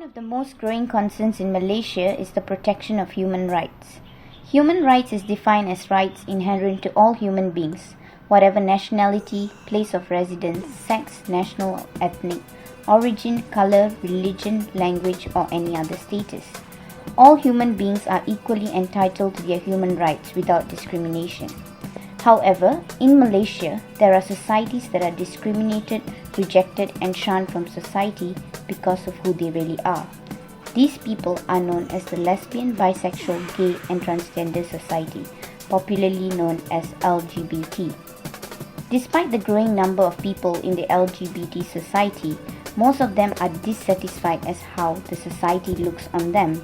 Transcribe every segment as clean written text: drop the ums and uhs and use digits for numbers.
One of the most growing concerns in Malaysia is the protection of human rights. Human rights is defined as rights inherent to all human beings, whatever nationality, place of residence, sex, national or ethnic, origin, color, religion, language, or any other status. All human beings are equally entitled to their human rights without discrimination. However, in Malaysia, there are societies that are discriminated, rejected, and shunned from society because of who they really are. These people are known as the lesbian, bisexual, gay, and transgender society, popularly known as LGBT. Despite the growing number of people in the LGBT society, most of them are dissatisfied as how the society looks on them.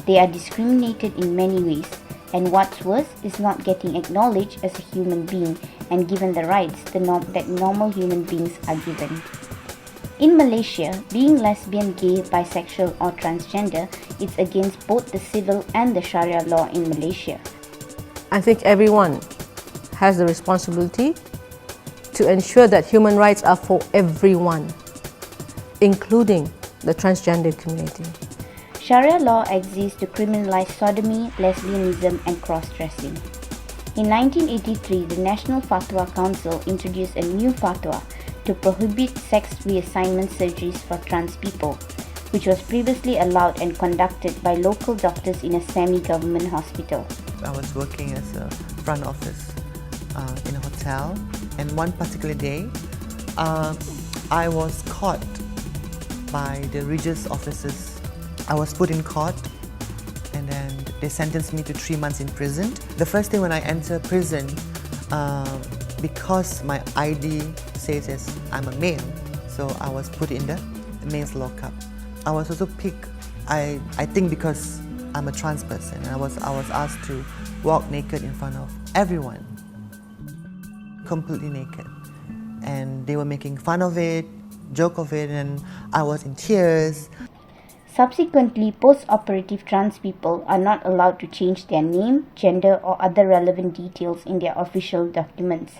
They are discriminated in many ways, and what's worse is not getting acknowledged as a human being and given the rights that normal human beings are given. In Malaysia, being lesbian, gay, bisexual or transgender is against both the civil and the Sharia law in Malaysia. I think everyone has the responsibility to ensure that human rights are for everyone, including the transgender community. Sharia law exists to criminalize sodomy, lesbianism, and cross-dressing. In 1983, the National Fatwa Council introduced a new fatwa to prohibit sex reassignment surgeries for trans people, which was previously allowed and conducted by local doctors in a semi-government hospital. I was working as a front office in a hotel, and one particular day, I was caught by the religious officers. I was put in court, and then they sentenced me to 3 months in prison. The first day when I entered prison, because my ID says I'm a male, so I was put in the male's lockup. I was also picked, I think because I'm a trans person, and I was asked to walk naked in front of everyone, completely naked. And they were making fun of it, joke of it, and I was in tears. Subsequently, post-operative trans people are not allowed to change their name, gender, or other relevant details in their official documents,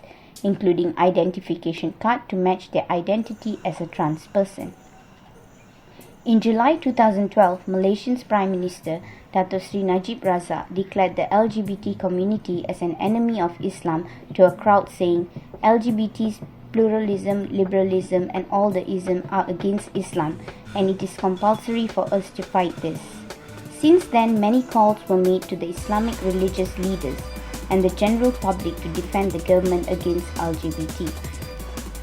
including identification card to match their identity as a trans person. In July 2012, Malaysia's Prime Minister Dato Sri Najib Razak declared the LGBT community as an enemy of Islam to a crowd, saying, "LGBT's pluralism, liberalism, and all the ism are against Islam, and it is compulsory for us to fight this." Since then, many calls were made to the Islamic religious leaders and the general public to defend the government against LGBT.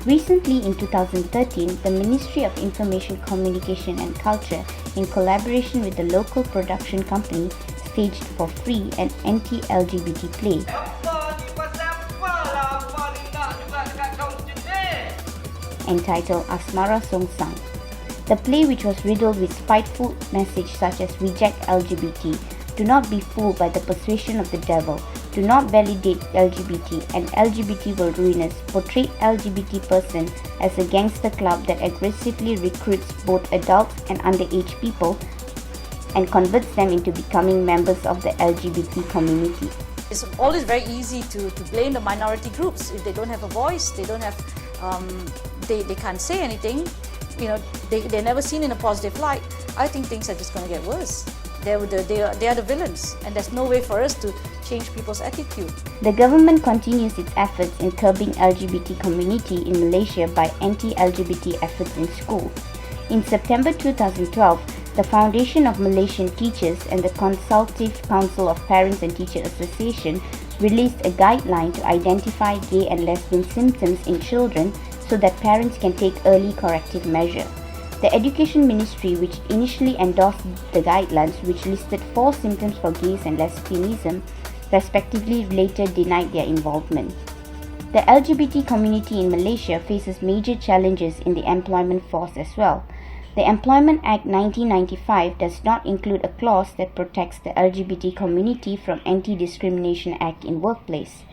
Recently, in 2013, the Ministry of Information, Communication and Culture, in collaboration with the local production company, staged for free an anti-LGBT play entitled Asmara Songsang. The play, which was riddled with spiteful messages such as "reject LGBT," "do not be fooled by the persuasion of the devil," "do not validate LGBT," and "LGBT will ruin us," portrayed LGBT person as a gangster club that aggressively recruits both adults and underage people and converts them into becoming members of the LGBT community. It's always very easy to blame the minority groups. If they don't have a voice, they don't have, they can't say anything, they're never seen in a positive light. I think things are just going to get worse. They are the villains, and there's no way for us to change people's attitude. The government continues its efforts in curbing LGBT community in Malaysia by anti-LGBT efforts in schools. In September 2012, the Foundation of Malaysian Teachers and the Consultative Council of Parents and Teacher Association released a guideline to identify gay and lesbian symptoms in children so that parents can take early corrective measure. The Education Ministry, which initially endorsed the guidelines, which listed 4 symptoms for gays and lesbianism, respectively later denied their involvement. The LGBT community in Malaysia faces major challenges in the employment force as well. The Employment Act 1995 does not include a clause that protects the LGBT community from Anti-Discrimination Act in workplace.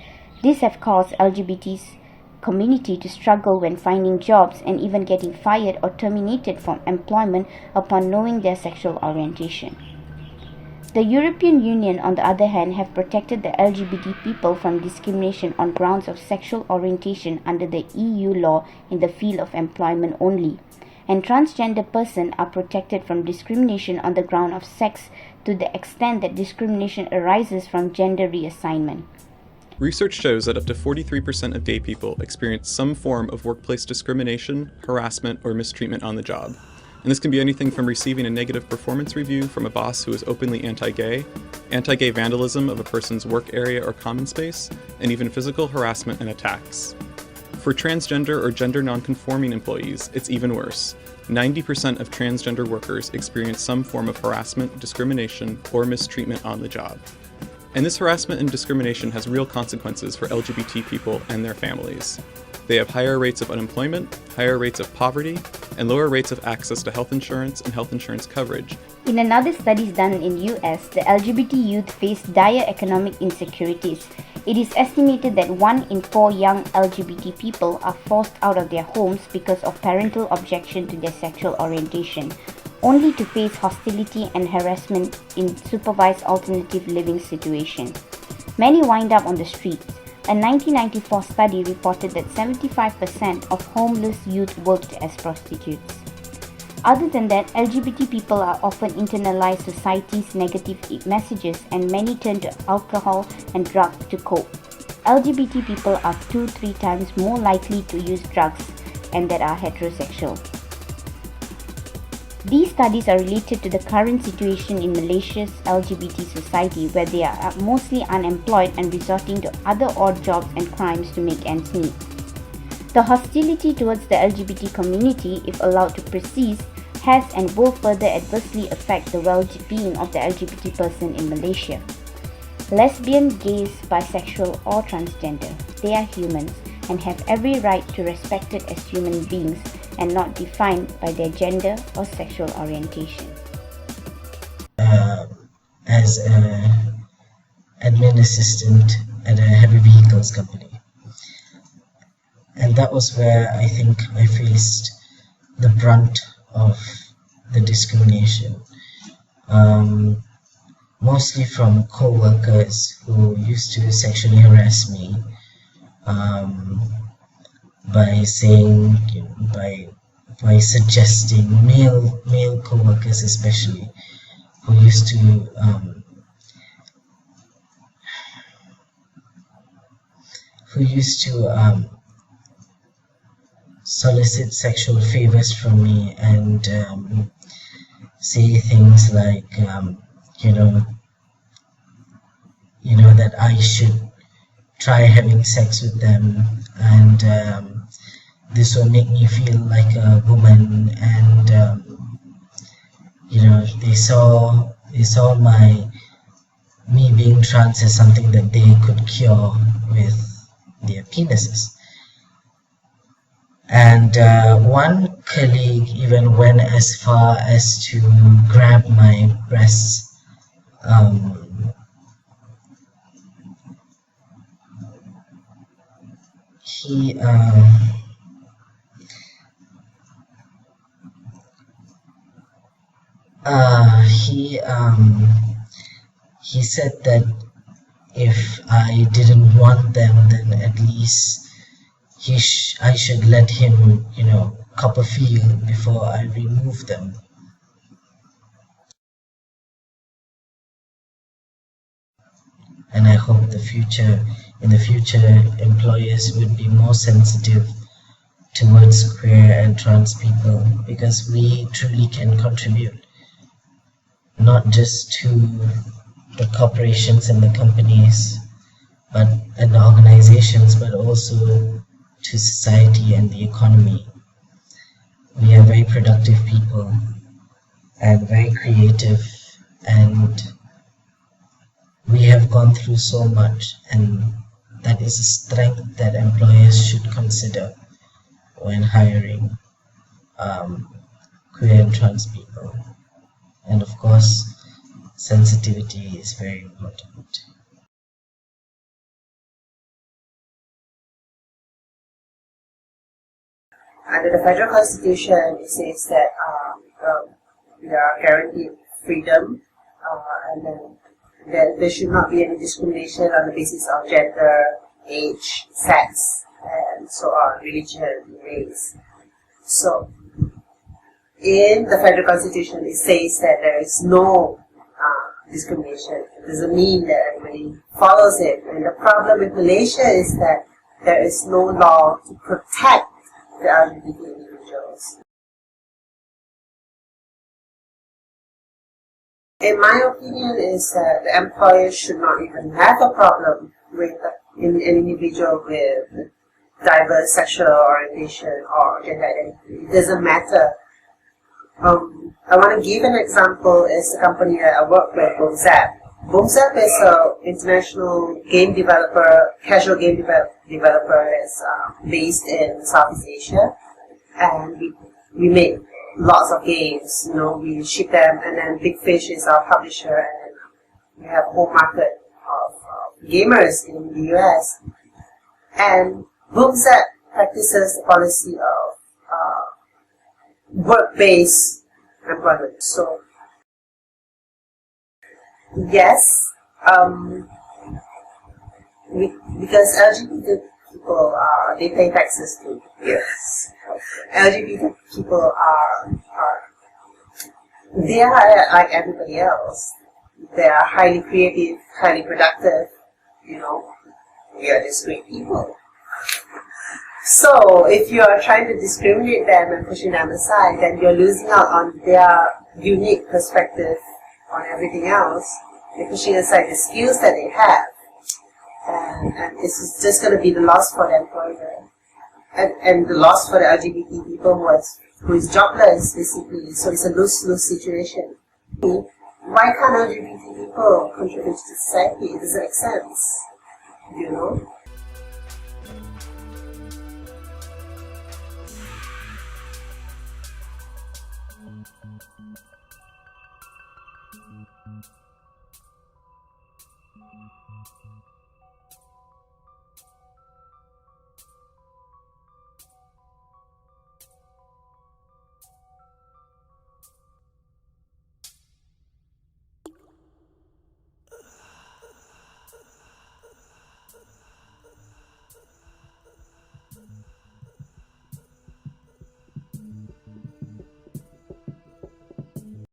This has caused LGBT's community to struggle when finding jobs and even getting fired or terminated from employment upon knowing their sexual orientation. The European Union, on the other hand, have protected the LGBT people from discrimination on grounds of sexual orientation under the EU law in the field of employment only. and transgender persons are protected from discrimination on the ground of sex to the extent that discrimination arises from gender reassignment. Research shows that up to 43% of gay people experience some form of workplace discrimination, harassment, or mistreatment on the job. And this can be anything from receiving a negative performance review from a boss who is openly anti-gay vandalism of a person's work area or common space, and even physical harassment and attacks. For transgender or gender non-conforming employees, it's even worse. 90% of transgender workers experience some form of harassment, discrimination, or mistreatment on the job. And this harassment and discrimination has real consequences for LGBT people and their families. They have higher rates of unemployment, higher rates of poverty, and lower rates of access to health insurance and health insurance coverage. In another study done in US, the LGBT youth face dire economic insecurities. It is estimated that 1 in 4 young LGBT people are forced out of their homes because of parental objection to their sexual orientation, only to face hostility and harassment in supervised alternative living situations. Many wind up on the streets. A 1994 study reported that 75% of homeless youth worked as prostitutes. Other than that, LGBT people are often internalized society's negative messages, and many turn to alcohol and drugs to cope. LGBT people are 2-3 times more likely to use drugs and that are heterosexual. These studies are related to the current situation in Malaysia's LGBT society, where they are mostly unemployed and resorting to other odd jobs and crimes to make ends meet. The hostility towards the LGBT community, if allowed to persist, has and will further adversely affect the well-being of the LGBT person in Malaysia. Lesbian, gays, bisexual, or transgender, they are humans and have every right to be respected as human beings and not defined by their gender or sexual orientation. As an admin assistant at a heavy vehicles company. And that was where I think I faced the brunt of the discrimination. Mostly from co-workers who used to sexually harass me by saying, by suggesting male co-workers especially, who used to solicit sexual favors from me and say things like, that I should try having sex with them, and this will make me feel like a woman, and they saw me being trans as something that they could cure with their penises. And one colleague even went as far as to grab my breasts. He said that if I didn't want them, then at least I should let him, cup a feel before I remove them. And I hope in the future, employers would be more sensitive towards queer and trans people, because we truly can contribute, not just to the corporations and the companies, and the organizations, but also to society and the economy. We are very productive people and very creative, and we have gone through so much, and that is a strength that employers should consider when hiring queer and trans people. And of course, sensitivity is very important. Under the federal constitution, it says that we are guaranteed freedom, and then that there should not be any discrimination on the basis of gender, age, sex, and so on, religion, race. So, in the federal constitution it says that there is no discrimination. It doesn't mean that everybody follows it. And the problem with Malaysia is that there is no law to protect the LGBT individuals. In my opinion, is that the employer should not even have a problem with an individual with diverse sexual orientation or gender identity. It doesn't matter. I want to give an example. Is the company that I work with, Boomzap. Boomzap is an international game developer, casual game developer that's based in Southeast Asia, and we make lots of games. You know, we ship them, and then Big Fish is our publisher, and we have a whole market of gamers in the US. And Boomzap practices the policy of work-based employment. So, yes, because LGBT people they pay taxes too. Yes, LGBT people they are like everybody else. They are highly creative, highly productive. You know, we are just great people. So, if you are trying to discriminate them and pushing them aside, then you're losing out on their unique perspective on everything else. You're pushing aside the skills that they have. And it's just going to be the loss for the employer. And the loss for the LGBT people who is jobless, basically. So it's a lose-lose situation. Why can't LGBT people contribute to society? It doesn't make sense. You know?